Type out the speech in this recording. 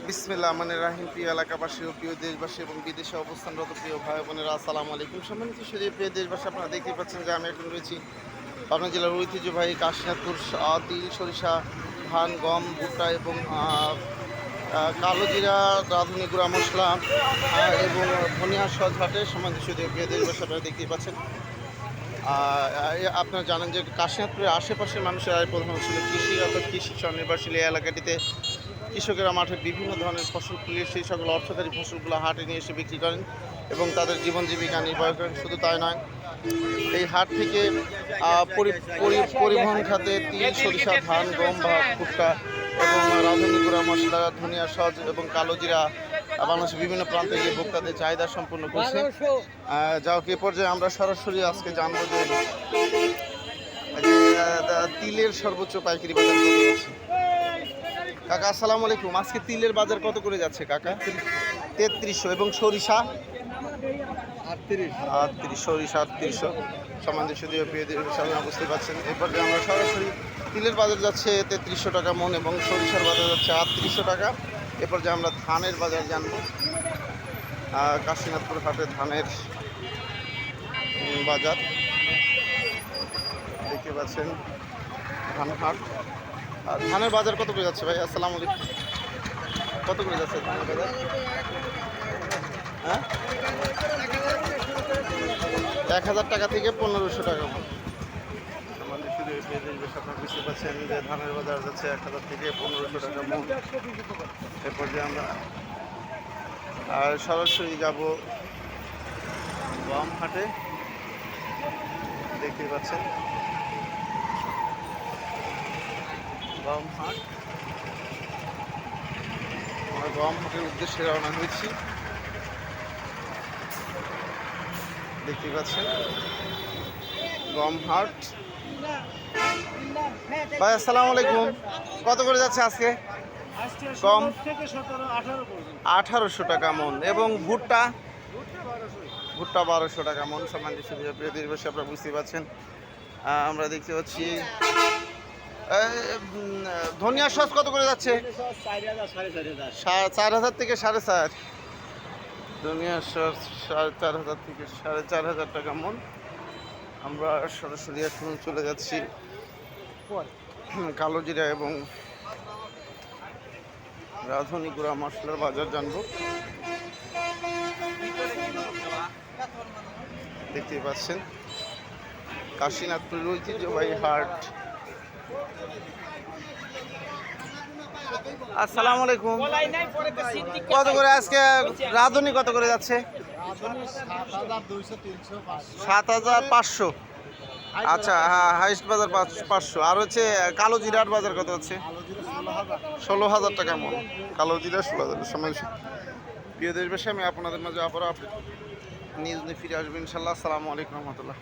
বিসমিল্লাহ রহমানির রহিম। প্রিয় এলাকাবাসী ও প্রিয় দেশবাসী এবং বিদেশে অবস্থানরত প্রিয় ভাই বোনেরা, আসসালামু আলাইকুম। সম্মানিত সুধী প্রিয় দেশবাসী, আপনারা দেখতেই পাচ্ছেন যে আমি এখন রয়েছি পাবনা জেলার ঐতিহ্যবাহী কাশীনাথপুর। তিল, সরিষা, ধান, গম, ভুট্টা এবং কালো জিরা, রাঁধুনি গুঁড়া মশলা এবং ধনিয়া সজ হাটে। সম্মানিত সুধী প্রিয় দেশবাসী, আপনারা দেখতেই পাচ্ছেন। আপনারা জানেন যে কাশীনাথপুরের আশেপাশের মানুষের আয় প্রধান ছিল কৃষি, অর্থাৎ কৃষি স্বনির্ভরশীল এই এলাকাটিতে কৃষকেরা মাঠে বিভিন্ন ধরনের ফসল ফলিয়ে সেই সকল অর্থকারী ফসলগুলো হাটে নিয়ে এসে বিক্রি করেন এবং তাদের জীবন জীবিকা নির্বাহ করেন। শুধু তাই নয়, এই হাট থেকে পরিবহন খাতে তিল, সরিষা, ধান, গম বা ভুট্টা এবং রাঁধুনি গুঁড়া মশলা, ধনিয়া সজ এবং কালো জিরা বাংলাদেশের বিভিন্ন প্রান্তে গিয়ে ভোক্তাদের চাহিদা সম্পূর্ণ করছে। যাও এ পর্যায়ে আমরা সরাসরি আজকে জানবো যে তিলের সর্বোচ্চ পাইকারি বাজার কত যাচ্ছে। কাকা আসসালামু আলাইকুম। আজকে তিলের বাজার কত করে যাচ্ছে কাকা? 3300 এবং সরিষা 38, সরিষা 3800। সম্মানিত সুধী প্রিয়দের সামনে বুঝতে পারছেন, এরপর যে আমরা সরাসরি তিলের বাজার যাচ্ছে 3300 টাকা মন এবং সরিষার বাজার যাচ্ছে 3800 টাকা। এরপর যে আমরা ধানের বাজার জানব। কাশীনাথপুর হাটে ধানের বাজার দেখতে পাচ্ছেন, ধান হাট। আর ধানের বাজার কত করে যাচ্ছে ভাই? আসসালামু আলাইকুম। কত করে যাচ্ছে ধানের বাজার? হ্যাঁ, 1000 টাকা থেকে 1500 টাকা। আমাদের শুধু আপনারা বুঝতে পারছেন যে ধানের বাজার যাচ্ছে 1000 থেকে 1500 টাকা মন। এরপর যে আমরা সরাসরি যাব গম হাটে, দেখতে পাচ্ছেন গম হাট। আমরা গম হাটের উদ্দেশ্যে রওনা হয়েছি, দেখতে পাচ্ছেন গম হাট। ভাই আসসালামু আলাইকুম। কত করে যাচ্ছে আজকে গম? 1800 টাকা মন এবং ভুট্টা 1200 টাকা মন। সম্মানিত প্রিয় দেশবাসী, আপনারা বুঝতে পারছেন। আমরা দেখতে পাচ্ছি ধনিয়া সস কত করে যাচ্ছে? 4000 থেকে 4.5। ধনিয়া সস 4500 থেকে 4500 টাকা মন। আমরা সরাসরি এখন চলে যাচ্ছি কালো জিরা এবং রাঁধুনি গুঁড়া মশলার বাজার জানবো। দেখতেই পাচ্ছেন কাশীনাথপুর ঐতিহ্যবাহী হাট। আসসালামু আলাইকুম। কত করে আজকে রাঁধুনি কত করে যাচ্ছে? 7500। আচ্ছা, হ্যাঁ, হাইস্ট বাজার 500। আর হচ্ছে কালো জিরার বাজার কত হচ্ছে? 16000 টাকা মন। কালো জিরা 16000। সময় প্রিয় দেশবাসী, আমি আপনাদের মাঝে আবারও নিউজ নিয়ে ফিরে আসবো ইনশাল্লাহ। আসসালামু আলাইকুম রহমতুল্লাহ।